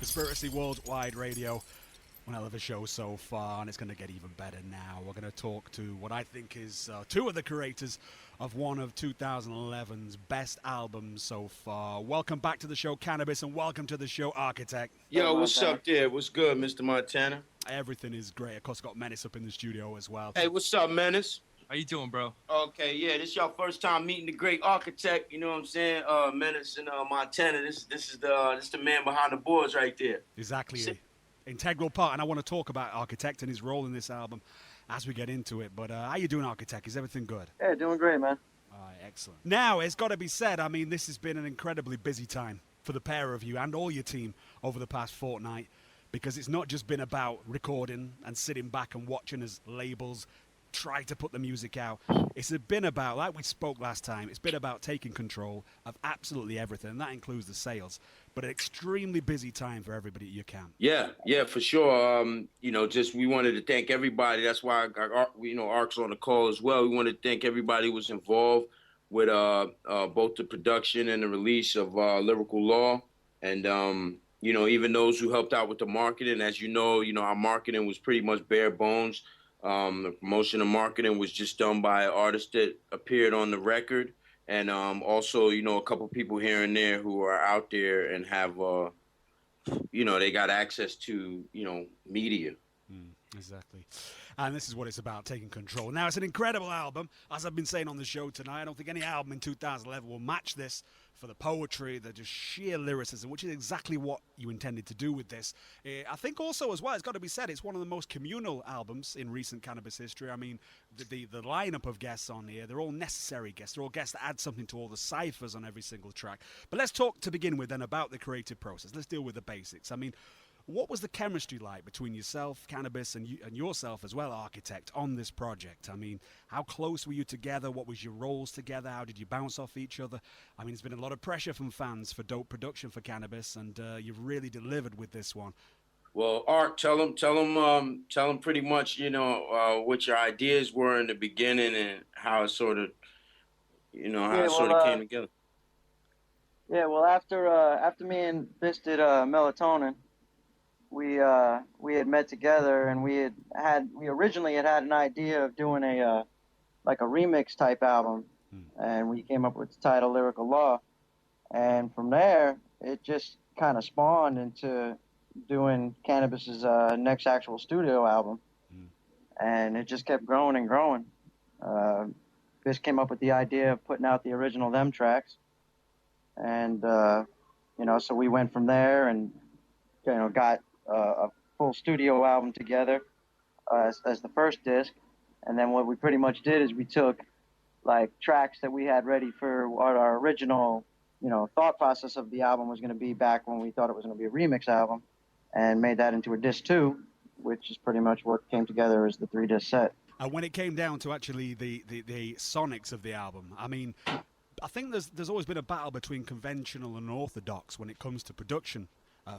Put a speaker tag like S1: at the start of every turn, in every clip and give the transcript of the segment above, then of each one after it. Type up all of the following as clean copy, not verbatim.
S1: Conspiracy Worldwide Radio. One hell of a show so far, and it's going to get even better now. We're going to talk to what I think is two of the creators of one of 2011's best albums so far. Welcome back to the show, Canibus, and welcome to the show, Architect.
S2: Yo, what's up there? What's good, Mr. Montana?
S1: Everything is great. Of course, got Menace up in the studio as well.
S2: Hey, what's up, Menace?
S3: How you doing, bro?
S2: Okay, yeah, this your first time meeting the great Architect. You know what I'm saying? Menace and Montana. This is the man behind the boards right there.
S1: Exactly. Integral part, and I want to talk about Architect and his role in this album as we get into it. But how you doing, Architect? Is everything good?
S4: Yeah, doing great, man.
S1: All right, excellent. Now, it's got to be said, I mean, this has been an incredibly busy time for the pair of you and all your team over the past fortnight, because it's not just been about recording and sitting back and watching as labels try to put the music out. It's been about, like we spoke last time, it's been about taking control of absolutely everything, and that includes the sales. But an extremely busy time for everybody at UCAM.
S2: Yeah, for sure. Just we wanted to thank everybody. That's why Ark's on the call as well. We wanted to thank everybody who was involved with both the production and the release of Lyrical Law, and even those who helped out with the marketing. As you know, our marketing was pretty much bare bones. The promotion and marketing was just done by artists that appeared on the record. And also, a couple people here and there who are out there and have, they got access to, media.
S1: Exactly. And this is what it's about, taking control. Now, it's an incredible album. As I've been saying on the show tonight, I don't think any album in 2011 will match this for the poetry, the just sheer lyricism, which is exactly what you intended to do with this. I think also as well, it's got to be said, it's one of the most communal albums in recent Canibus history. I mean, the lineup of guests on here, they're all necessary guests. They're all guests that add something to all the ciphers on every single track. But let's talk to begin with then about the creative process. Let's deal with the basics. I mean, what was the chemistry like between yourself, Canibus, and yourself as well, Architect, on this project? I mean, how close were you together? What was your roles together? How did you bounce off each other? I mean, there's been a lot of pressure from fans for dope production for Canibus, and you've really delivered with this one.
S2: Well, Ark, tell them pretty much, what your ideas were in the beginning and how it sort of, came together.
S4: Yeah, well, after me and Bis did Melatonin, we had met together, and we originally had an idea of doing a remix type album, and we came up with the title Lyrical Law, and from there it just kind of spawned into doing Canibus's next actual studio album, and it just kept growing and growing. Bis came up with the idea of putting out the original Them tracks, and so we went from there and got a full studio album together as the first disc, and then what we pretty much did is we took like tracks that we had ready for what our original thought process of the album was going to be back when we thought it was going to be a remix album, and made that into a disc 2, which is pretty much what came together as the 3-disc set.
S1: When it came down to actually the sonics of the album, I mean, I think there's always been a battle between conventional and orthodox when it comes to production.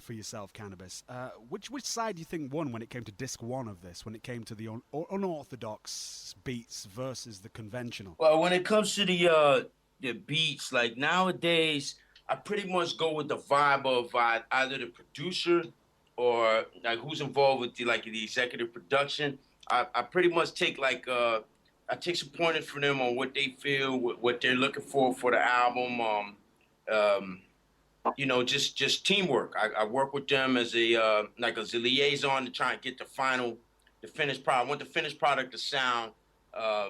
S1: For yourself, Canibus. Which side do you think won when it came to disc 1 of this, when it came to the unorthodox beats versus the conventional?
S2: Well, when it comes to the beats, like nowadays, I pretty much go with the vibe of either the producer or like who's involved with the executive production. I pretty much take I take some pointers from them on what they feel, what they're looking for the album. Just teamwork. I work with them as a liaison to try and get the finished product. I want the finished product to sound. I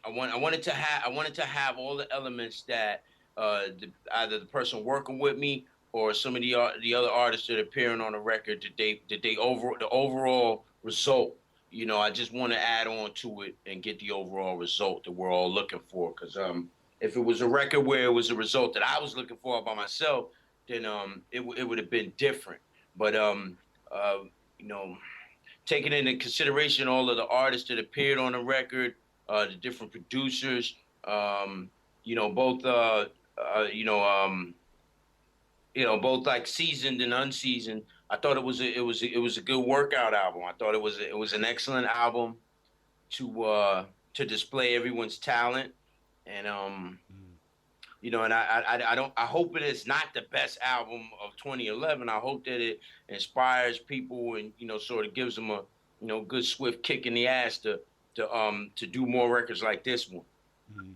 S2: wanted to have all the elements that either the person working with me or some of the other artists that are appearing on the record the overall result. I just want to add on to it and get the overall result that we're all looking for. Because if it was a record where it was a result that I was looking for by myself, then it would have been different. But taking into consideration all of the artists that appeared on the record, the different producers, both like seasoned and unseasoned. I thought it was a good workout album. I thought it was an excellent album to display everyone's talent, and You know, and I hope it is not the best album of 2011. I hope that it inspires people and, you know, sort of gives them a, you know, good swift kick in the ass to do more records like this one.
S1: Mm.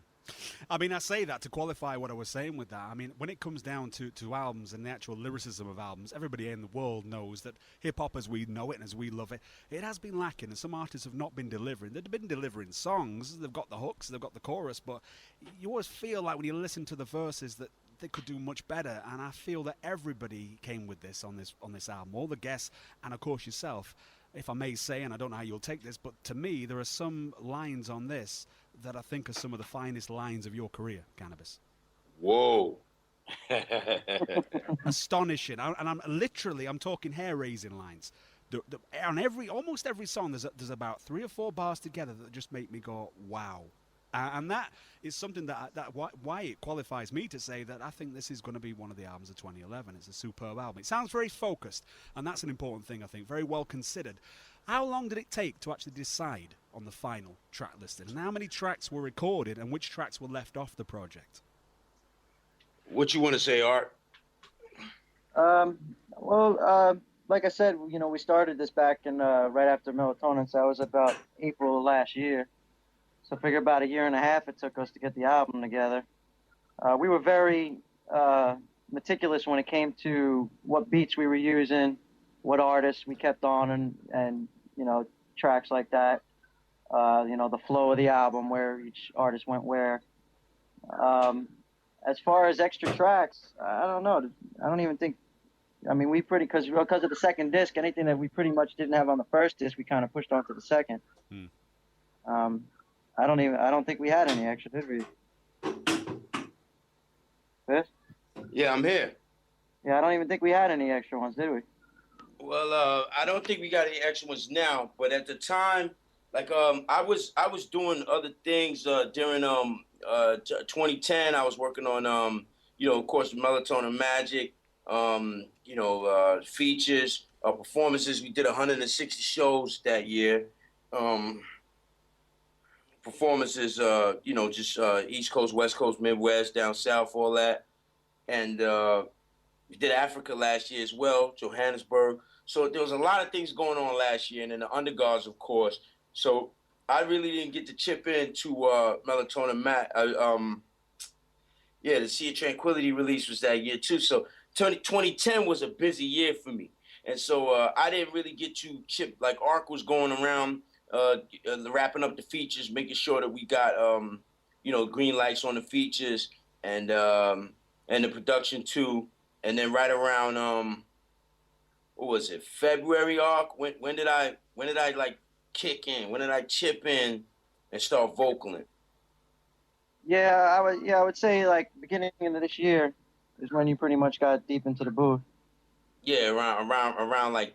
S1: I mean, I say that to qualify what I was saying with that. I mean, when it comes down to albums and the actual lyricism of albums, everybody in the world knows that hip-hop as we know it and as we love it, it has been lacking, and some artists have not been delivering. They've been delivering songs, they've got the hooks, they've got the chorus, but you always feel like when you listen to the verses that they could do much better, and I feel that everybody came with this on this album, all the guests, and of course yourself. If I may say, and I don't know how you'll take this, but to me, there are some lines on this that I think are some of the finest lines of your career, Canibus.
S2: Whoa.
S1: Astonishing. And I'm talking hair-raising lines. On almost every song, there's about 3 or 4 bars together that just make me go, wow. And that is something why it qualifies me to say that I think this is going to be one of the albums of 2011. It's a superb album. It sounds very focused, and that's an important thing, I think. Very well considered. How long did it take to actually decide on the final track listing? And how many tracks were recorded and which tracks were left off the project?
S2: What you want to say, Art?
S4: Like I said, you know, we started this back in right after Melatonin, so that was about April of last year. So I figure about a year and a half it took us to get the album together. We were very meticulous when it came to what beats we were using, what artists we kept on, and you know, tracks like that. You know, the flow of the album, where each artist went where. As far as extra tracks, I don't know. I don't even think. I mean, because of the second disc, anything that we pretty much didn't have on the first disc, we kind of pushed onto the second. I don't think we had any extra, did we? Chris?
S2: Yeah, I'm here.
S4: Yeah, I don't even think we had any extra ones, did we?
S2: Well, I don't think we got any extra ones now, but at the time, like I was doing other things during 2010. I was working on you know, of course, the Melatonin Magic, you know, features, performances. We did 160 shows that year. Performances, you know, just East Coast, West Coast, Midwest, down South, all that. And we did Africa last year as well, Johannesburg. So there was a lot of things going on last year, and then the Undergods, of course. So I really didn't get to chip into Melatonin. Yeah, the Sea of Tranquility release was that year too. So 2010 was a busy year for me. And so I didn't really get to chip, like Ark was going around wrapping up the features, making sure that we got, you know, green lights on the features and the production too. And then right around, what was it, February, Ark? When did I like kick in? When did I chip in and start vocaling?
S4: Yeah, I would say like beginning of this year is when you pretty much got deep into the booth.
S2: Yeah, around like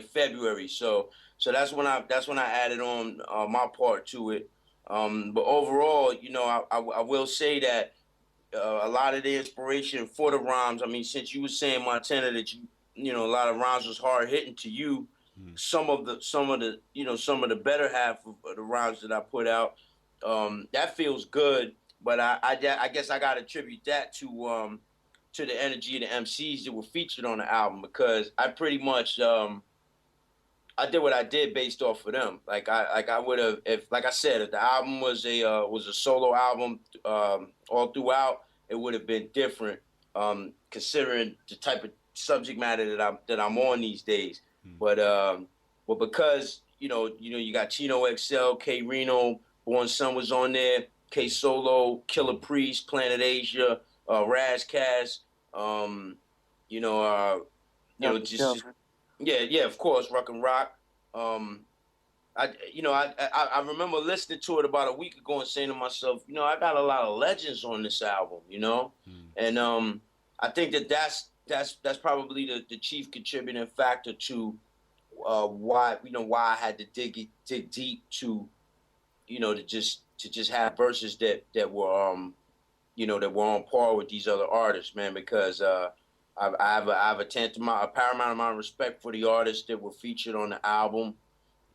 S2: February. So that's when I added on my part to it. But overall, you know, I will say that a lot of the inspiration for the rhymes. I mean, since you were saying, Montana, that you know, a lot of rhymes was hard hitting to you. Some of the better half of the rhymes that I put out, that feels good. But I guess I got to attribute that to the energy of the MCs that were featured on the album, because I pretty much I did what I did based off of them. Like I would have, if, like I said, if the album was a solo album all throughout, it would have been different, considering the type of subject matter that I'm on these days. But because you know you got Chino XL, K Reno, Born Sun was on there, K Solo, Killer Priest, Planet Asia, Razcast, you know, just yeah, of course, Ruck and Rock. I remember listening to it about a week ago and saying to myself, you know, I got a lot of legends on this album, you know, and I think that's probably the chief contributing factor to why I had to dig deep to, you know, to just have verses that were you know, that were on par with these other artists, man, because I have a paramount amount of respect for the artists that were featured on the album,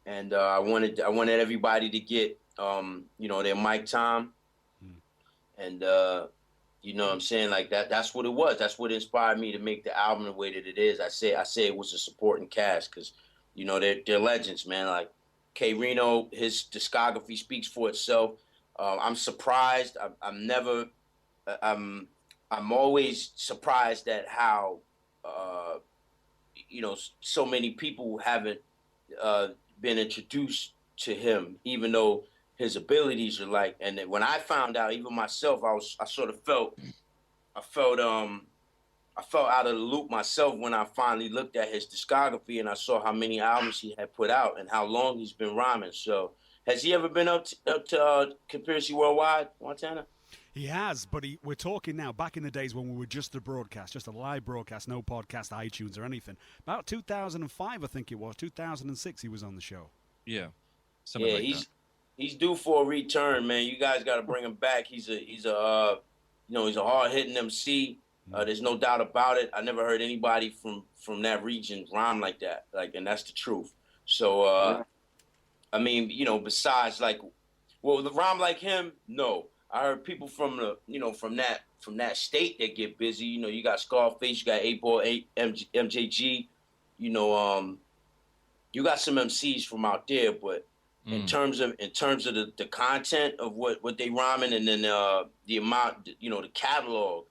S2: and I wanted everybody to get you know, their mic time, and You know what I'm saying? Like that's what it was. That's what inspired me to make the album the way that it is. I say it was a supporting cast because, you know, they're legends, man. Like K Reno, his discography speaks for itself. I'm surprised. I'm never. I'm always surprised at how, you know, so many people haven't been introduced to him, even though his abilities are like. And when I found out, even myself, I sort of felt, I felt, I felt out of the loop myself when I finally looked at his discography and I saw how many albums he had put out and how long he's been rhyming. So, has he ever been up to Conspiracy Worldwide, Montana?
S1: He has, but we're talking now, back in the days when we were just a broadcast, just a live broadcast, no podcast, iTunes or anything. About 2005, I think it was, 2006 he was on the show.
S3: Yeah, something like that.
S2: He's due for a return, man. You guys got to bring him back. He's a you know, he's a hard-hitting MC. There's no doubt about it. I never heard anybody from that region rhyme like that. Like, and that's the truth. So, I mean, you know, besides like, well, the rhyme like him, no. I heard people from the, you know, from that state that get busy. You know, you got Scarface, you got 8-Ball, MJG. You know, you got some MCs from out there, but in terms of the content of what they rhyming, and then the amount, you know, the catalog.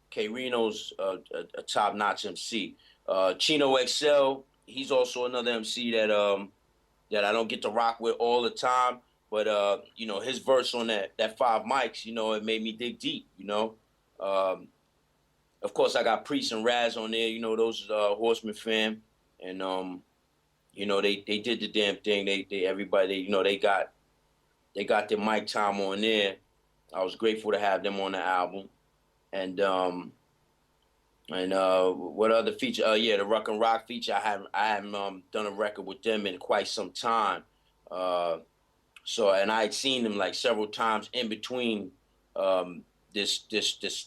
S2: K Reno's a top-notch MC. Chino XL, he's also another MC that I don't get to rock with all the time. But, you know, his verse on that 5 mics, you know, it made me dig deep, you know. Of course, I got Priest and Raz on there, you know, those Horseman fam. And, you know, they did the damn thing. Everybody, you know, they got their mic time on there. I was grateful to have them on the album. And what other feature? Yeah, the Ruck and Rock feature. I haven't done a record with them in quite some time. So, and I had seen them like several times in between this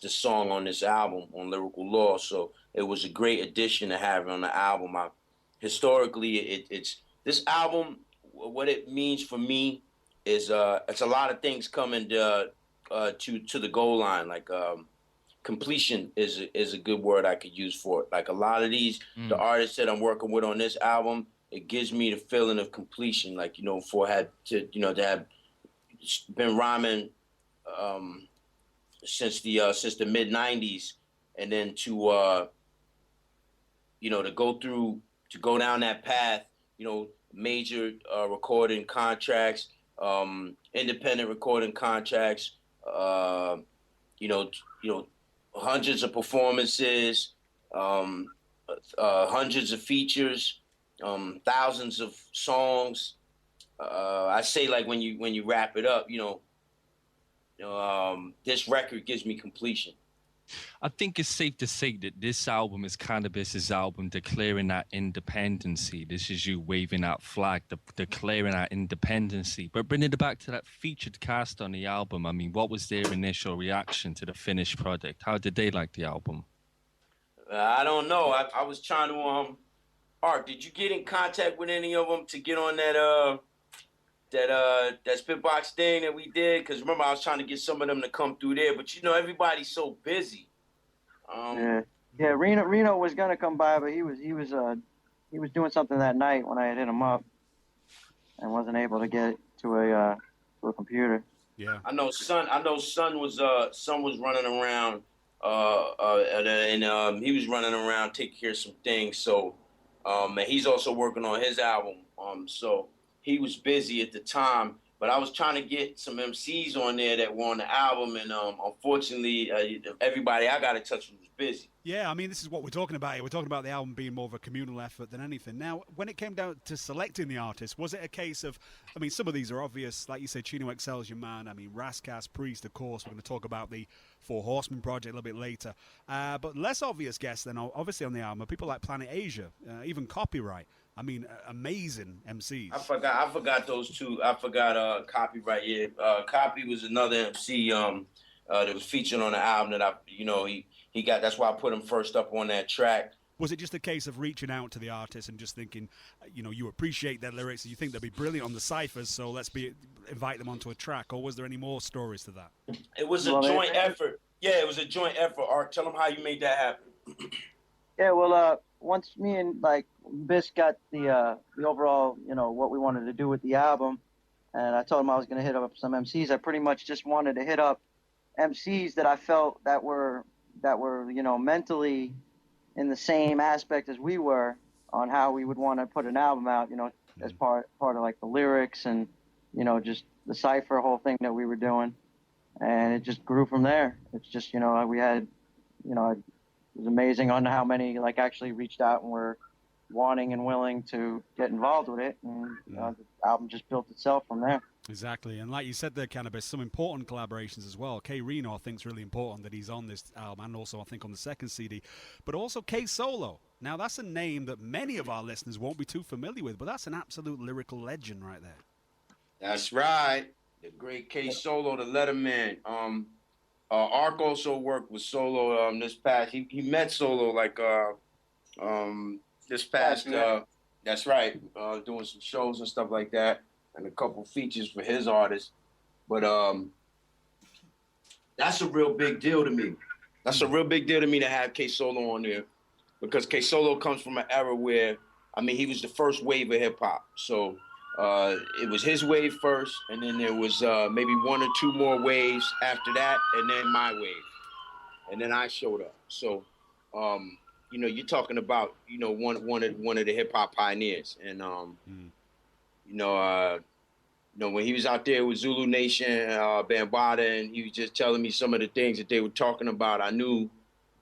S2: song on this album on Lyrical Law. So it was a great addition to have on the album. Historically, it's this album. What it means for me is it's a lot of things coming to the goal line. Like completion is a good word I could use for it. Like a lot of these the artists that I'm working with on this album, it gives me the feeling of completion. Like, you know, to have been rhyming since the mid '90s, and then to you know, to go down that path, you know, major recording contracts, independent recording contracts, you know, hundreds of performances, hundreds of features, thousands of songs. I say, like, when you wrap it up, you know, this record gives me completion.
S3: I think it's safe to say that this album is Canibus's album declaring that independency. This is you waving that flag, declaring that independency. But bringing it back to that featured cast on the album, I mean, what was their initial reaction to the finished product? How did they like the album?
S2: I don't know. I was trying to Art, did you get in contact with any of them to get on that Spitbox thing that we did? Because remember, I was trying to get some of them to come through there, but you know, everybody's so busy.
S4: Yeah. Reno was gonna come by, but he was doing something that night when I had hit him up, and wasn't able to get to a computer.
S1: Yeah.
S2: I know Son was running around, and he was running around taking care of some things. So, and he's also working on his album. So he was busy at the time. But I was trying to get some MCs on there that were on the album, and unfortunately, everybody I got in touch with was busy.
S1: Yeah, I mean, this is what we're talking about here. We're talking about the album being more of a communal effort than anything. Now, when it came down to selecting the artists, was it a case of, I mean, some of these are obvious. Like you said, Chino XL is your man. I mean, Rascas, Priest, of course. We're going to talk about the Four Horsemen project a little bit later. But less obvious guests than obviously on the album are people like Planet Asia, even Copyright. I mean, amazing MCs. I
S2: forgot those two. I forgot Copyright. Yeah, Copy was another MC that was featured on the album that he got. That's why I put him first up on that track.
S1: Was it just a case of reaching out to the artist and just thinking, you know, you appreciate their lyrics and you think they'll be brilliant on the ciphers, so let's invite them onto a track? Or was there any more stories to that?
S2: It was a joint effort. Yeah, it was a joint effort. Art, tell them how you made that happen.
S4: Yeah, well, once me and like Bis got the overall, what we wanted to do with the album, and I told him I was gonna hit up some MCs. I pretty much just wanted to hit up MCs that I felt that were mentally in the same aspect as we were on how we would want to put an album out, as part of like the lyrics and just the cipher whole thing that we were doing, and it just grew from there. It's just we had it was amazing on how many like actually reached out and were wanting and willing to get involved with it, and the album just built itself from there.
S1: Exactly, and like you said there, Canibus, some important collaborations as well. K Reno, I think, is really important that he's on this album, and also I think on the second CD, but also K Solo. Now that's a name that many of our listeners won't be too familiar with, but that's an absolute lyrical legend right there.
S2: That's right, the great K Solo, the Letterman. Ark also worked with Solo this past. He met Solo like this past. That's right, doing some shows and stuff like that, and a couple features for his artists. But that's a real big deal to me. That's a real big deal to me to have K Solo on there, because K Solo comes from an era where, I mean, he was the first wave of hip hop. So it was his wave first, and then there was maybe one or two more waves after that, and then my wave, and then I showed up. So you're talking about one of the hip hop pioneers, and when he was out there with Zulu Nation, Bambaataa, and he was just telling me some of the things that they were talking about, I knew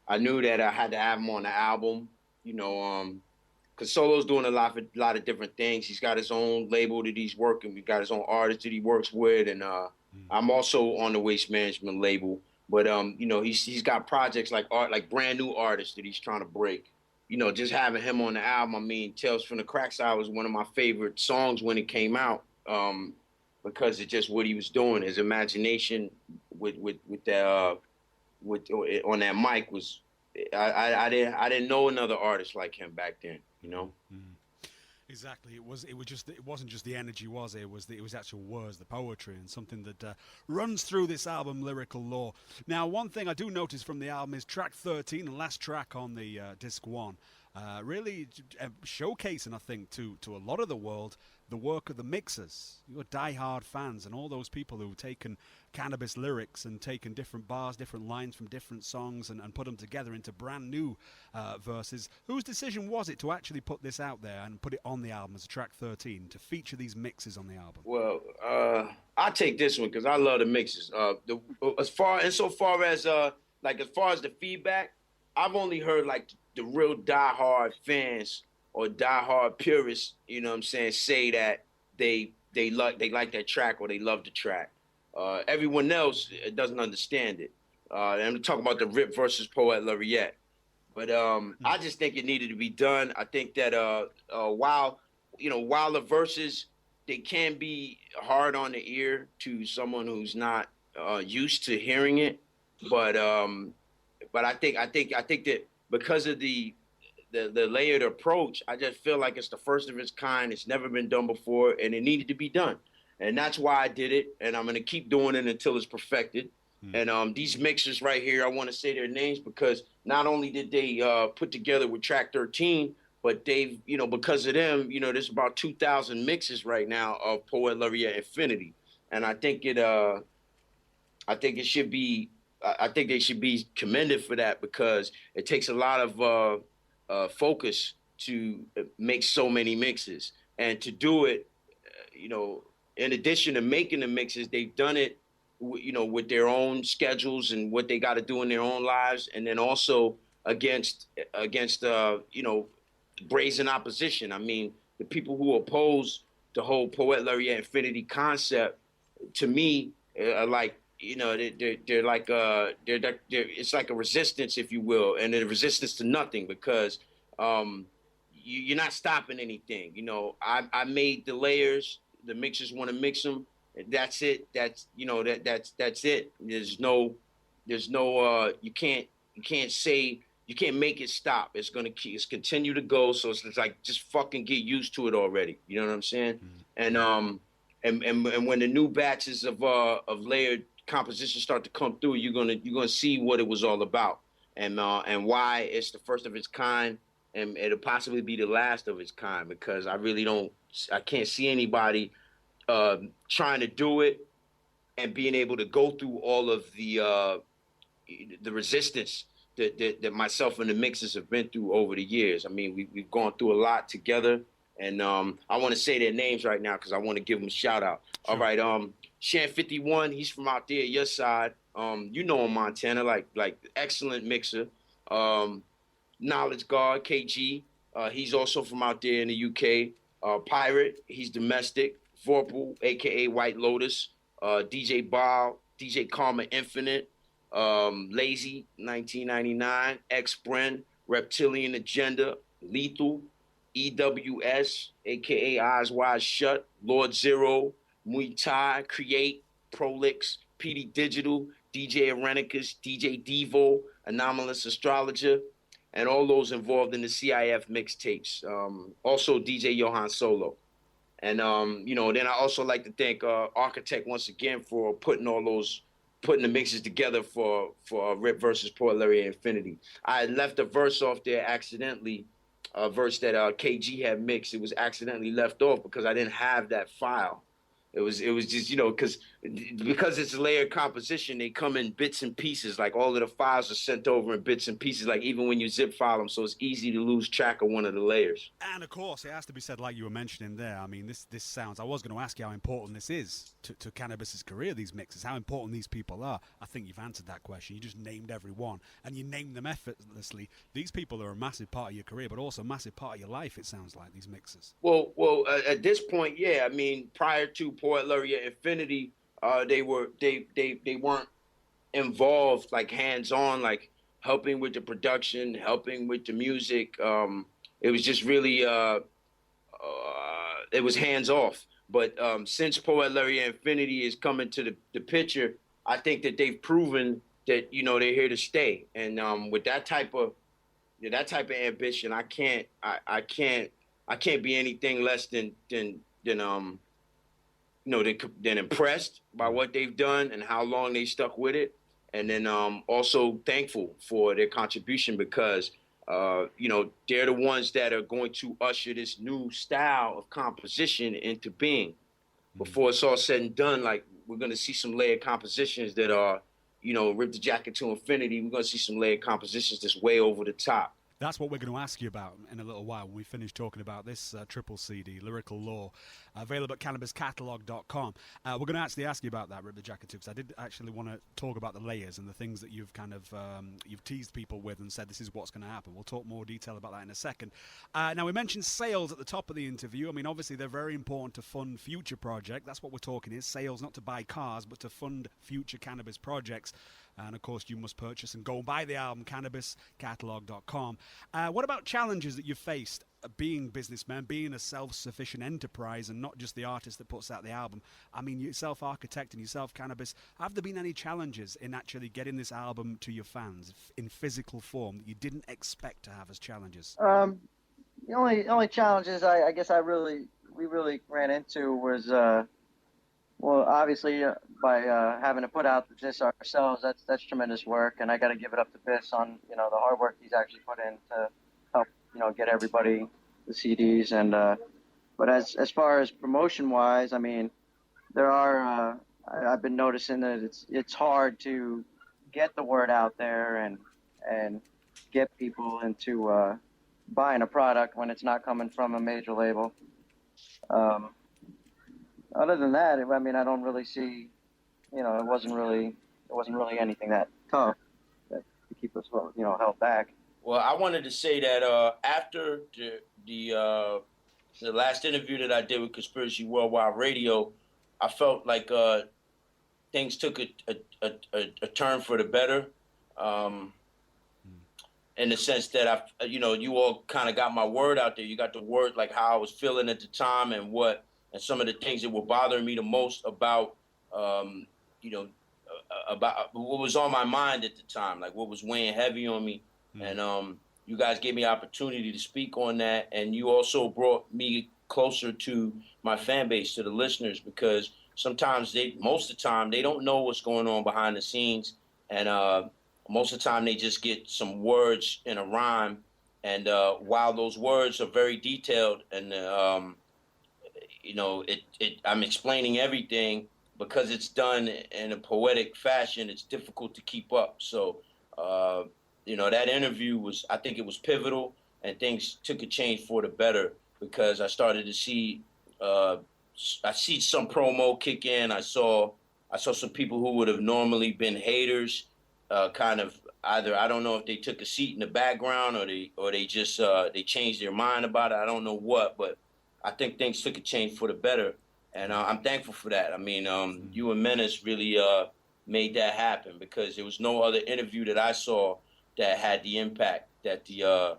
S2: that I had to have him on the album, because Solo's doing a lot of different things. He's got his own label that he's working. We got his own artist that he works with, and I'm also on the Waste Management label. But he's got projects like brand new artists that he's trying to break. Just having him on the album. I mean, Tales from the Crack Side was one of my favorite songs when it came out, because it's just what he was doing. His imagination with that on that mic was. I didn't know another artist like him back then.
S1: Exactly. It wasn't just the energy, was it? It was actual words, the poetry, and something that runs through this album, Lyrical Law. Now, one thing I do notice from the album is track 13, the last track on the disc 1, really showcasing, I think, to a lot of the world, the work of the mixers, your die-hard fans, and all those people who've taken Canibus lyrics and taken different bars, different lines from different songs, and put them together into brand new verses. Whose decision was it to actually put this out there and put it on the album as a track 13 to feature these mixes on the album?
S2: Well, I take this one because I love the mixes. As far as the feedback, I've only heard like the real die-hard fans or die-hard purists, say that they like that track or they love the track. Everyone else doesn't understand it. I'm talking about the Rip versus Poet Laureate. But I just think it needed to be done. I think that while the verses, they can be hard on the ear to someone who's not used to hearing it, but I think that because of the layered approach, I just feel like it's the first of its kind. It's never been done before, and it needed to be done. And that's why I did it, and I'm going to keep doing it until it's perfected. And these mixers right here, I want to say their names because not only did they put together with track 13, but they've, because of them, there's about 2,000 mixes right now of Poet Laureate Infinity. And I think they should be commended for that, because it takes a lot of focus to make so many mixes, and to do it, in addition to making the mixes, they've done it, with their own schedules and what they got to do in their own lives, and then also against brazen opposition. I mean, the people who oppose the whole Poet Laureate Infinity concept, to me, are like, they're like it's like a resistance, if you will, and a resistance to nothing, because you're not stopping anything. I made the layers. The mixers want to mix them. That's it. That's it. There's no you can't make it stop. It's continue to go. So it's like, just fucking get used to it already. You know what I'm saying? And when the new batches of layered compositions start to come through, you're gonna see what it was all about, and why it's the first of its kind, and it'll possibly be the last of its kind, because I can't see anybody trying to do it and being able to go through all of the resistance that myself and the mixers have been through over the years. I mean, we've gone through a lot together, and I want to say their names right now because I want to give them a shout out. Sure. All right, Shan 51, he's from out there, your side. You know him, Montana, like excellent mixer. Knowledge Guard, KG, he's also from out there in the UK. Pirate, he's domestic. Vorpal, aka White Lotus. DJ Bob, DJ Karma Infinite. Lazy 1999, X-Bren, Reptilian Agenda, Lethal, EWS, aka Eyes Wide Shut, Lord Zero, Muay Thai, Create, Prolix, PD Digital, DJ Arenicus, DJ Devo, Anomalous Astrologer, and all those involved in the CIF mixtapes. Also DJ Johan Solo. And then I also like to thank Architect once again for putting the mixes together for Rip versus Port Larry Infinity. I had left a verse off there accidentally, a verse that KG had mixed. It was accidentally left off because I didn't have that file. It was just, because it's a layered composition, they come in bits and pieces. Like all of the files are sent over in bits and pieces, like even when you zip file them, so it's easy to lose track of one of the layers.
S1: And of course, it has to be said, like you were mentioning there, I mean, this sounds, I was going to ask you how important this is to Canibus's career, these mixes, how important these people are. I think you've answered that question. You just named every one, and you named them effortlessly. These people are a massive part of your career, but also a massive part of your life, it sounds like, these mixes.
S2: Well, at this point, yeah. I mean, prior to Port Larry Infinity, they weren't involved like hands-on, like helping with the production, helping with the music. It was just really it was hands-off. But since Poet Larry Infinity is coming to the picture, I think that they've proven that they're here to stay. And with that type of ambition, I can't be anything less than impressed by what they've done and how long they stuck with it, and then also thankful for their contribution, because they're the ones that are going to usher this new style of composition into being. Before it's all said and done, like, we're going to see some layered compositions that are, Rip the Jacket to Infinity. We're going to see some layered compositions that's way over the top.
S1: That's what we're going to ask you about in a little while when we finish talking about this triple CD, Lyrical Law, available at CanibusCatalog.com. We're going to actually ask you about that, Rip the Jacket, too, because I did actually want to talk about the layers and the things that you've kind of you've teased people with and said this is what's going to happen. We'll talk more detail about that in a second. Now, we mentioned sales at the top of the interview. I mean, obviously, they're very important to fund future projects. That's what we're talking is sales, not to buy cars, but to fund future cannabis projects. And, of course, you must purchase and go and buy the album, CanibusCatalog.com. What about challenges that you've faced being businessmen, being a self-sufficient enterprise and not just the artist that puts out the album? I mean, yourself, Architect, and yourself, Canibus, have there been any challenges in actually getting this album to your fans in physical form that you didn't expect to have as challenges?
S4: The only challenges I guess we really ran into was well, obviously, by having to put out this ourselves, that's tremendous work, and I got to give it up to Bis on the hard work he's actually put in to help get everybody the CDs. And but as far as promotion wise, I mean, there are I've been noticing that it's hard to get the word out there and get people into buying a product when it's not coming from a major label. Other than that, I mean, I don't really see, it wasn't really anything that tough that to keep us, held back.
S2: Well, I wanted to say that after the last interview that I did with Conspiracy Worldwide Radio, I felt like things took a turn for the better, in the sense that you all kind of got my word out there. You got the word, like how I was feeling at the time and some of the things that were bothering me the most about, about what was on my mind at the time, like what was weighing heavy on me. And you guys gave me opportunity to speak on that. And you also brought me closer to my fan base, to the listeners, because sometimes most of the time, they don't know what's going on behind the scenes. And most of the time, they just get some words in a rhyme. And while those words are very detailed and, I'm explaining everything, because it's done in a poetic fashion, it's difficult to keep up. So, that interview I think it was pivotal, and things took a change for the better, because I started to see, I see some promo kick in. I saw some people who would have normally been haters, kind of either, I don't know if they took a seat in the background, or they just they changed their mind about it. I don't know what, but I think things took a change for the better, and I'm thankful for that. I mean, you and Menace really made that happen, because there was no other interview that I saw that had the impact that the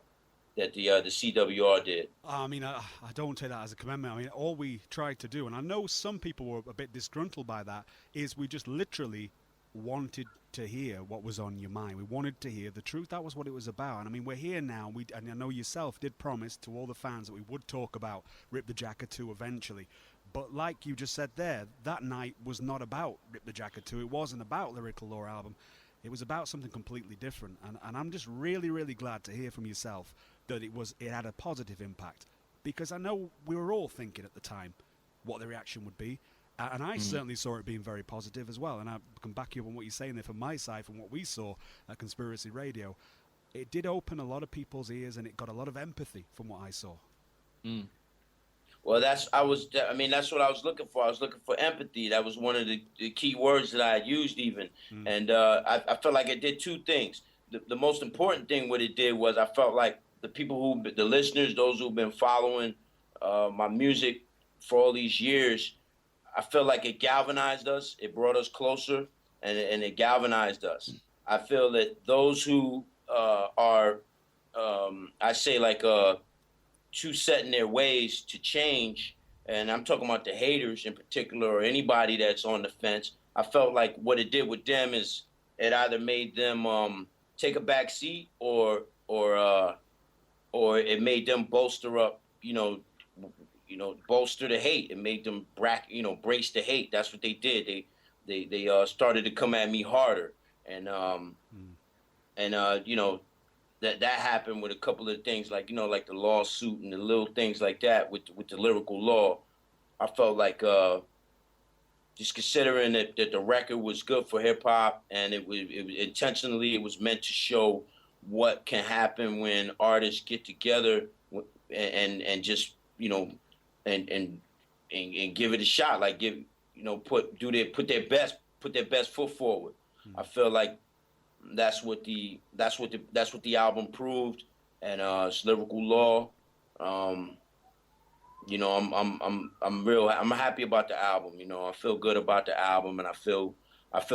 S2: CWR did.
S1: I mean, I don't take that as a commandment. I mean, all we tried to do, and I know some people were a bit disgruntled by that, is we just literally wanted to hear what was on your mind. We wanted to hear the truth. That was what it was about. And I mean, we're here now. And I know yourself did promise to all the fans that we would talk about Rip the Jacket 2 eventually. But like you just said there, that night was not about Rip the Jacket 2. It wasn't about Lyrical Law album. It was about something completely different. And I'm just really, really glad to hear from yourself that it had a positive impact. Because I know we were all thinking at the time what the reaction would be. And I certainly saw it being very positive as well. And I can back you up on what you're saying there from my side, from what we saw at Conspiracy Radio. It did open a lot of people's ears, and it got a lot of empathy from what I saw.
S2: Mm. Well, that's what I was looking for. I was looking for empathy. That was one of the key words that I had used even. And I felt like it did two things. The most important thing what it did was I felt like the listeners, those who've been following my music for all these years, I feel like it galvanized us. It brought us closer, and it galvanized us. I feel that those who are, I say, like too set in their ways to change, and I'm talking about the haters in particular, or anybody that's on the fence, I felt like what it did with them is it either made them take a back seat, or it made them bolster up, bolster the hate. It made them brace the hate. That's what they did. They started to come at me harder, and that happened with a couple of things, like the lawsuit and the little things like that with the Lyrical Law. I felt like just considering that the record was good for hip hop, and it was intentionally, it was meant to show what can happen when artists get together and just and give it a shot, like put their best foot forward. I feel like that's what the album proved, and it's Lyrical Law. I'm happy about the album. I feel good about the album, and I feel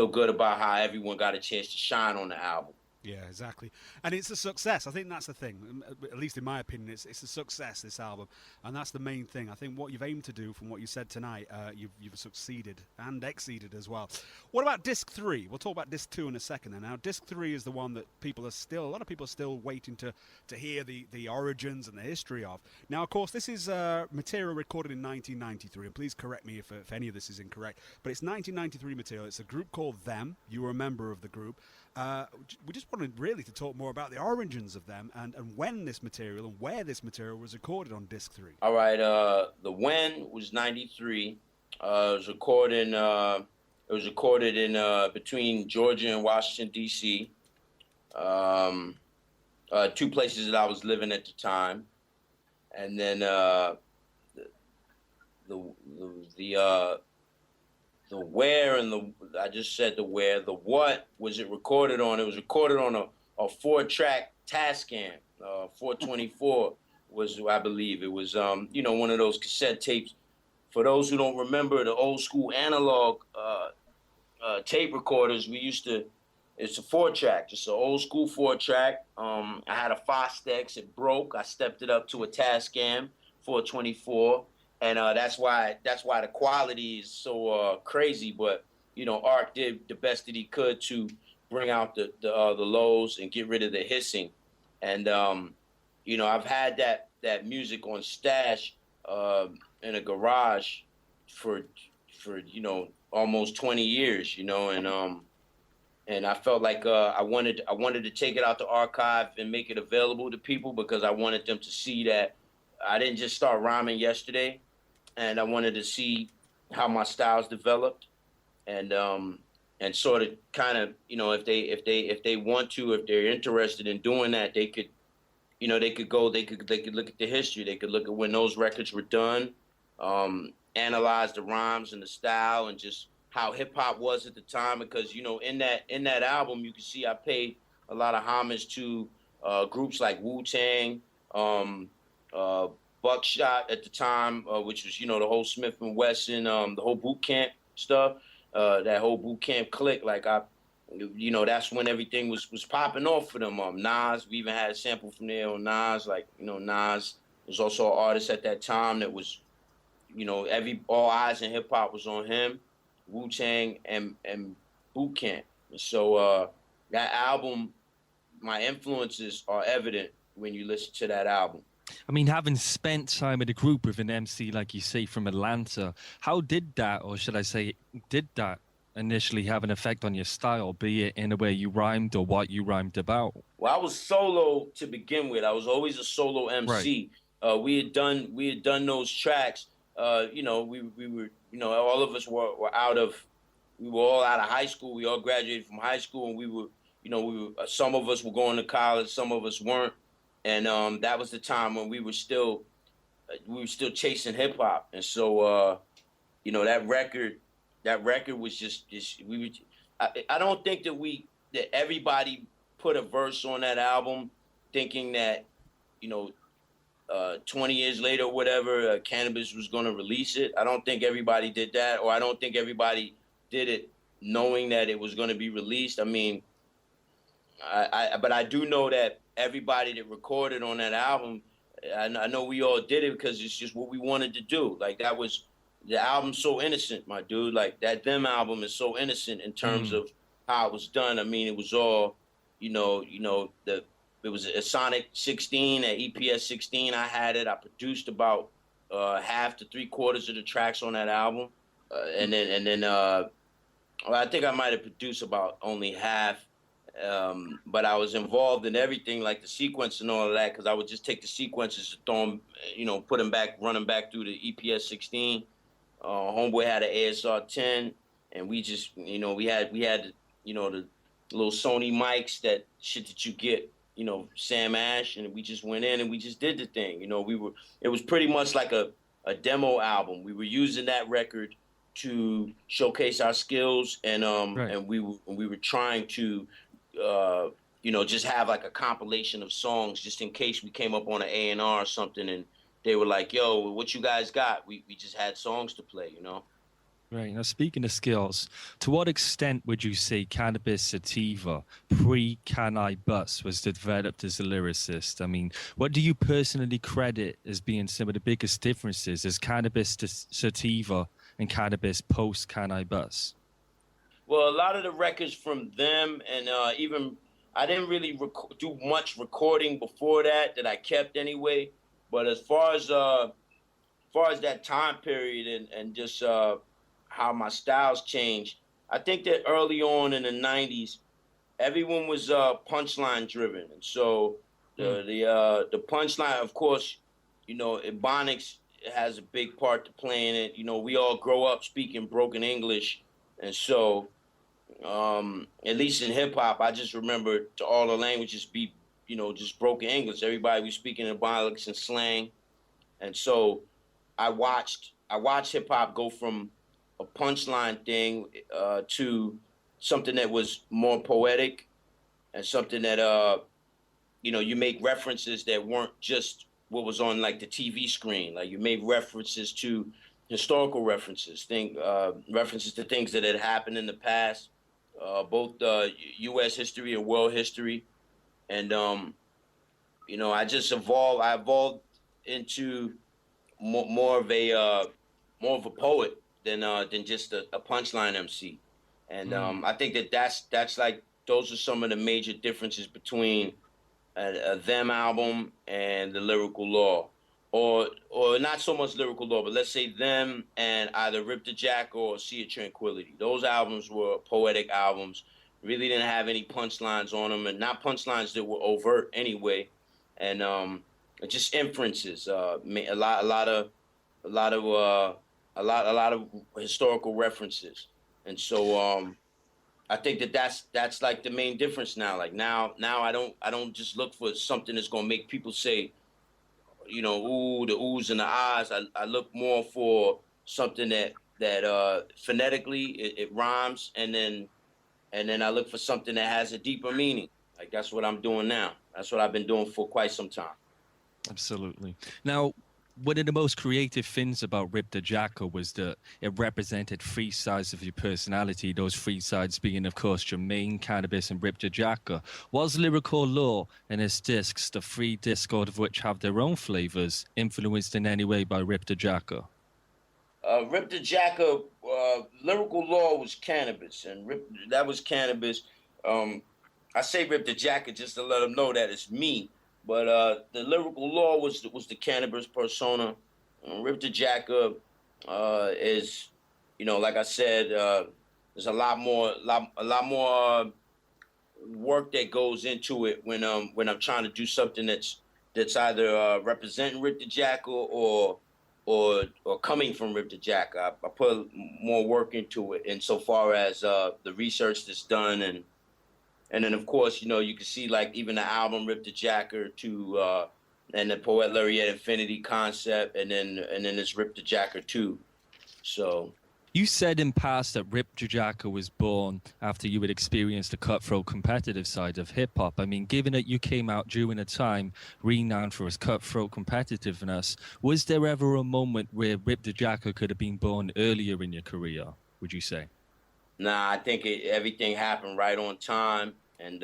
S2: good about how everyone got a chance to shine on the album.
S1: Yeah, exactly. And it's a success. I think that's the thing. At least in my opinion, it's a success, this album. And that's the main thing. I think what you've aimed to do, from what you said tonight, you've succeeded and exceeded as well. What about Disc 3? We'll talk about Disc 2 in a second. And now Disc 3 is the one that a lot of people are still waiting to hear the origins and the history of. Now, of course, this is material recorded in 1993. And please correct me if any of this is incorrect. But it's 1993 material. It's a group called Them. You were a member of the group. We just wanted really to talk more about the origins of them and when this material and where this material was recorded on Disc 3.
S2: All right, the When was 93. It was recorded in between Georgia and Washington, D.C., two places that I was living at the time. And then the where and I just said the where. The what was it recorded on? It was recorded on a 4-track Tascam, 424 was, I believe. It was, one of those cassette tapes. For those who don't remember the old school analog tape recorders, it's a 4-track, just an old school 4-track. I had a Fostex, it broke. I stepped it up to a Tascam 424. And that's why the quality is so crazy. But Art did the best that he could to bring out the lows and get rid of the hissing. And I've had that music on stash in a garage for for almost 20 years, and I felt like I wanted to take it out the archive and make it available to people because I wanted them to see that I didn't just start rhyming yesterday, and I wanted to see how my styles developed, and sort of kind of if they want to, if they're interested in doing that, they could they could look at the history, they could look at when those records were done, analyze the rhymes and the style and just how hip hop was at the time, because in that album you can see I paid a lot of homage to groups like Wu-Tang, Buckshot at the time, which was the whole Smith and Wesson, the whole boot camp stuff, that whole boot camp clique. Like that's when everything was popping off for them. Nas, we even had a sample from there on Nas. Like Nas was also an artist at that time that was all eyes in hip hop was on him, Wu-Tang and boot camp. So that album, my influences are evident when you listen to that album.
S3: I mean, having spent time in a group with an MC, like you say, from Atlanta, how did that, or should I say, did that initially have an effect on your style, be it in the way you rhymed or what you rhymed about?
S2: Well, I was solo to begin with. I was always a solo MC. Right. We had done those tracks. We were, all of us were we were all out of high school. We all graduated from high school, and we were, some of us were going to college, some of us weren't. And that was the time when we were still chasing hip hop. And so, that record was just I don't think that everybody put a verse on that album thinking that, 20 years later or whatever, Canibus was going to release it. I don't think everybody did that, or I don't think everybody did it knowing that it was going to be released. I mean, but I do know that everybody that recorded on that album, I know we all did it because it's just what we wanted to do. Like, that was, the album's so innocent, my dude. Like, that Them album is so innocent in terms of how it was done. I mean, it was all, it was a Sonic 16, at EPS 16. I had it. I produced about half to 3/4 of the tracks on that album, and then I think I might have produced about only half. But I was involved in everything, like the sequence and all of that, because I would just take the sequences and throw them, put them back, run them back through the EPS 16. Homeboy had an ASR 10, and we just, we had the little Sony mics, that shit that you get, Sam Ash, and we just went in and we just did the thing. It was pretty much like a demo album. We were using that record to showcase our skills, and
S3: right.
S2: and we were trying to just have like a compilation of songs just in case we came up on an A&R or something and they were like, yo, what you guys got? We just had songs to play,
S3: Right. Now, speaking of skills, to what extent would you say Canibus Sativa, pre-Canibus, was developed as a lyricist? I mean, what do you personally credit as being some of the biggest differences as Canibus Sativa and Canibus post-Canibus?
S2: Well, a lot of the records from them, and even I didn't really do much recording before that I kept anyway. But as far as that time period and just how my styles changed, I think that early on in the '90s, everyone was punchline driven, and so the punchline, of course, Ebonics has a big part to play in it. We all grow up speaking broken English, and so. At least in hip hop, I just remember to all the languages be, just broken English. Everybody was speaking in Ebonics and slang, and so I watched hip hop go from a punchline thing to something that was more poetic, and something that you make references that weren't just what was on like the TV screen. Like, you made references to historical references, references to things that had happened in the past. Both U.S. history and world history, and I evolved into more of a poet than just a punchline MC, and I think that's like, those are some of the major differences between a Them album and the Lyrical Law. or not so much Lyrical Law, but let's say them and either Rip the Jackal or Sea of Tranquility. Those albums were poetic albums. Really didn't have any punchlines on them, and not punchlines that were overt anyway, and just inferences. A lot of historical references, and so I think that's like the main difference now. Like now I don't just look for something that's gonna make people say, you know, ooh, the oohs and the ahs. I look more for something that phonetically it rhymes, and then I look for something that has a deeper meaning. Like that's what I'm doing now. That's what I've been doing for quite some time.
S3: Absolutely. Now, one of the most creative things about Rip the Jackal was that it represented three sides of your personality, those three sides being, of course, Jermaine, Canibus, and Rip the Jackal. Was Lyrical Law and his discs, the three discs, all of which have their own flavors, influenced in any way by Rip the Jackal?
S2: Rip the Jackal, Lyrical Law was Canibus, and that was Canibus. I say Rip the Jackal just to let them know that it's me. But the Lyrical Law was the Canibus persona. Rip the Jackal is, you know, like I said, there's a lot more work that goes into it when I'm trying to do something that's either representing Rip the Jackal or coming from Rip the Jackal. I put more work into it insofar as the research that's done and then, of course, you know, you can see, like, even the album Rip the Jackal to and the Poet Laureate Infinity concept, and then it's Rip the Jackal too. So
S3: you said in past that Rip the Jackal was born after you had experienced the cutthroat competitive side of hip-hop. I mean, given that you came out during a time renowned for its cutthroat competitiveness, was there ever a moment where Rip the Jackal could have been born earlier in your career, would you say?
S2: Nah, I think everything happened right on time, and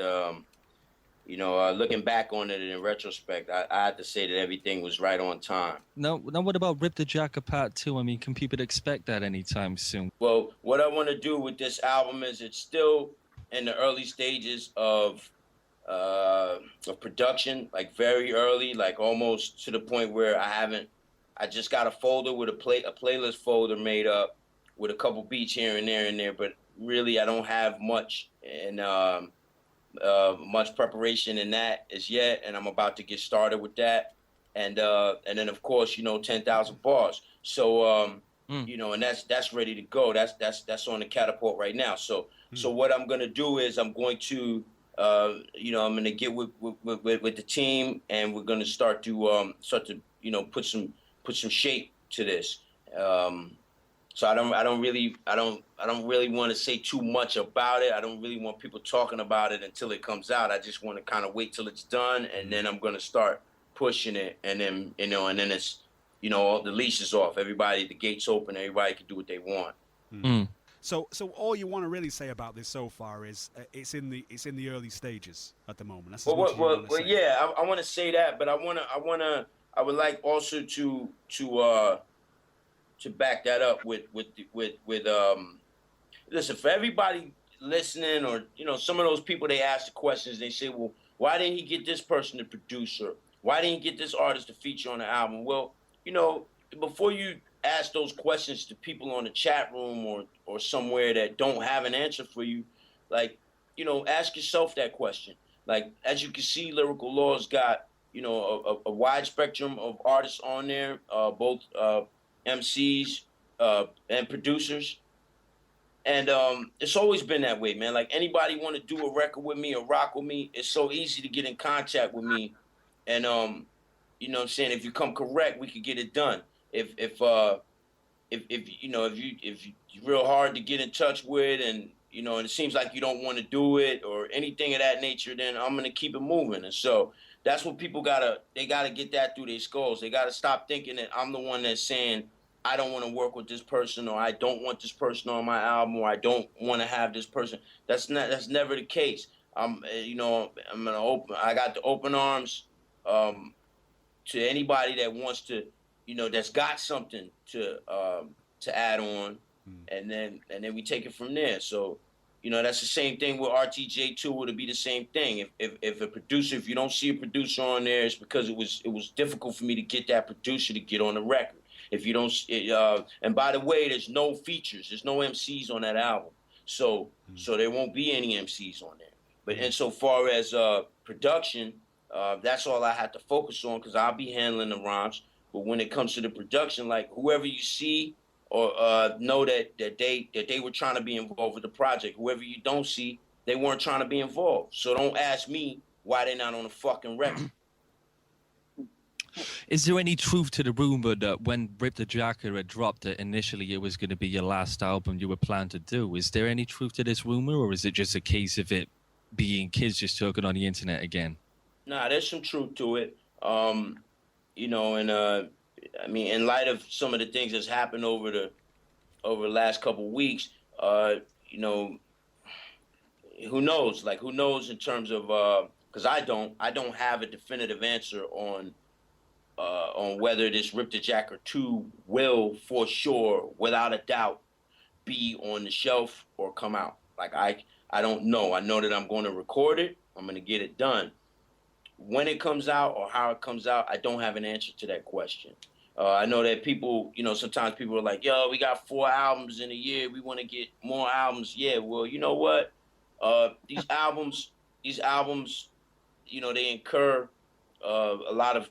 S2: you know, looking back on it in retrospect, I have to say that everything was right on time.
S3: Now, what about Rip the Jackal Part 2? I mean, can people expect that anytime soon?
S2: Well, what I want to do with this album is it's still in the early stages of production, like very early, like almost to the point where I just got a folder with a playlist folder made up with a couple beats here and there, but really I don't have much much preparation in that as yet, and I'm about to get started with that, and then of course, you know, 10,000 bars. So you know, and that's ready to go. That's on the catapult right now. So what I'm gonna do is I'm going to you know, I'm gonna get with the team, and we're gonna start to you know, put some shape to this. So I don't really want to say too much about it. I don't really want people talking about it until it comes out. I just want to kind of wait till it's done, and then I'm going to start pushing it, and then, you know, and then it's, you know, the leash is off. Everybody, the gate's open. Everybody can do what they want.
S1: So all you want to really say about this so far is it's in the early stages at the moment. That's
S2: well, yeah, I want to say that, but I would like also to back that up with listen, for everybody listening, or, you know, some of those people, they ask the questions, they say, well, why didn't he get this person to produce, or why didn't he get this artist to feature on the album? Well, you know, before you ask those questions to people on the chat room or somewhere that don't have an answer for you, like, you know, ask yourself that question. Like, as you can see, Lyrical Law's got, you know, a wide spectrum of artists on there, both MCs and producers, and it's always been that way, man. Like, anybody want to do a record with me or rock with me, it's so easy to get in contact with me, and you know what I'm saying, if you come correct, we could get it done. If you know, if you're real hard to get in touch with, and, you know, and it seems like you don't want to do it or anything of that nature, then I'm gonna keep it moving. And so that's what people gotta get that through their skulls. They gotta stop thinking that I'm the one that's saying, I don't want to work with this person, or I don't want this person on my album, or I don't want to have this person. That's never the case. You know, I got the open arms to anybody that wants to, you know, that's got something to add on, and then we take it from there. So You know, that's the same thing with RTJ2. It'll be the same thing. If a producer, if you don't see a producer on there, it's because it was difficult for me to get that producer to get on the record. If you don't, and by the way, there's no features, there's no MCs on that album, so there won't be any MCs on there. But insofar as production, that's all I had to focus on because I'll be handling the rhymes. But when it comes to the production, like whoever you see or know that they were trying to be involved with the project. Whoever you don't see, they weren't trying to be involved. So don't ask me why they're not on the fucking record.
S3: Is there any truth to the rumor that when Rip the Jacker had dropped it, initially it was going to be your last album you were planning to do? Is there any truth to this rumor, or is it just a case of it being kids just talking on the internet again?
S2: Nah, there's some truth to it. You know, and I mean, in light of some of the things that's happened over the last couple of weeks, you know, who knows? Like, who knows in terms of because I don't have a definitive answer on whether this Rip the Jacker 2 will, for sure, without a doubt, be on the shelf or come out. Like, I don't know. I know that I'm going to record it. I'm going to get it done. When it comes out or how it comes out, I don't have an answer to that question. I know that people, you know, sometimes people are like, yo, we got 4 albums in a year. We want to get more albums. Yeah, well, you know what? These albums, you know, they incur a lot of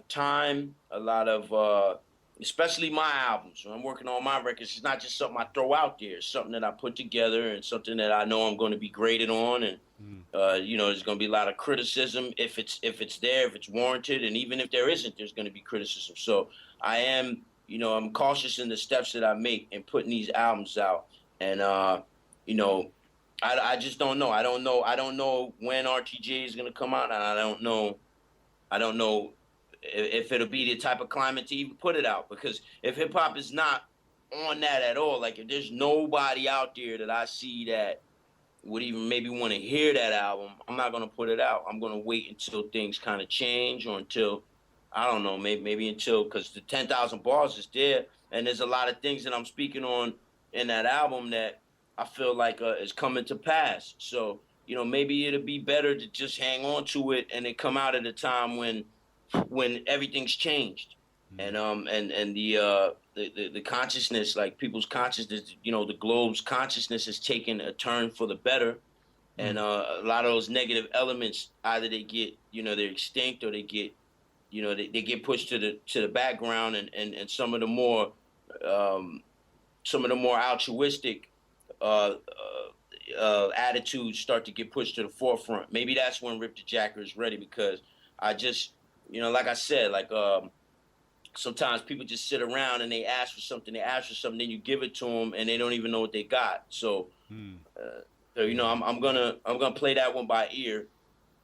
S2: time, a lot of, especially my albums. When I'm working on my records, it's not just something I throw out there. It's something that I put together and something that I know I'm going to be graded on. And, you know, there's going to be a lot of criticism if it's there, if it's warranted. And even if there isn't, there's going to be criticism. So I am, you know, I'm cautious in the steps that I make in putting these albums out. And, you know, I just don't know. I don't know when RTJ is going to come out. And I don't know if it'll be the type of climate to even put it out. Because if hip hop is not on that at all, like if there's nobody out there that I see that would even maybe want to hear that album, I'm not going to put it out. I'm going to wait until things kind of change, or until, I don't know, maybe until, because the 10,000 bars is there, and there's a lot of things that I'm speaking on in that album that I feel like is coming to pass. So, you know, maybe it'll be better to just hang on to it and it come out at a time when everything's changed. And the consciousness, like people's consciousness, you know, the globe's consciousness has taken a turn for the better. And a lot of those negative elements, either they get, you know, they're extinct, or they get, you know, they get pushed to the background, and some of the more altruistic attitudes start to get pushed to the forefront. Maybe that's when Rip the Jacker is ready, because I just, you know, like I said, like sometimes people just sit around and they ask for something, then you give it to them and they don't even know what they got. So, so you know, I'm gonna play that one by ear.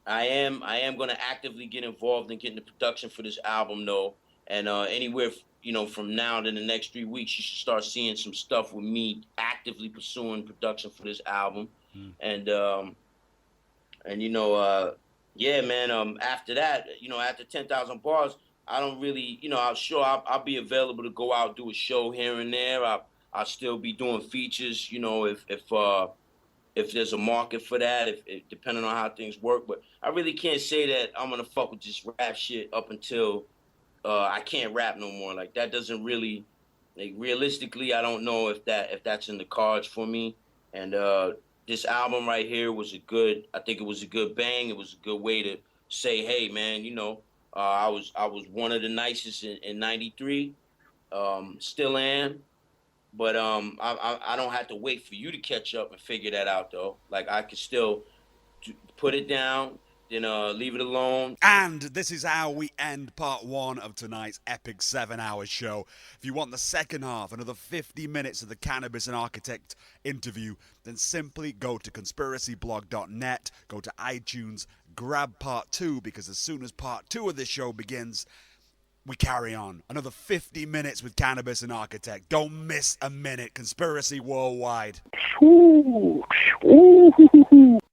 S2: I am gonna actively get involved in getting the production for this album, though. And anywhere, you know, from now to the next 3 weeks, you should start seeing some stuff with me actively pursuing production for this album. And you know, yeah, man. After that, you know, after 10,000 bars, I don't really, you know, I'll be available to go out, do a show here and there. I'll still be doing features, you know, if there's a market for that, if depending on how things work. But I really can't say that I'm gonna fuck with just rap shit up until I can't rap no more. Like, that doesn't really, like, realistically, I don't know if that's in the cards for me. And this album right here I think it was a good bang. It was a good way to say, hey man, you know, I was one of the nicest in '93, still am. But I don't have to wait for you to catch up and figure that out, though. Like, I could still put it down, then leave it alone.
S1: And this is how we end part 1 of tonight's epic 7-hour show. If you want the second half, another 50 minutes of the Canibus and Architect interview, then simply go to conspiracyblog.net, go to iTunes, grab part 2, because as soon as part 2 of this show begins, we carry on. Another 50 minutes with Canibus and Architect. Don't miss a minute. Conspiracy Worldwide.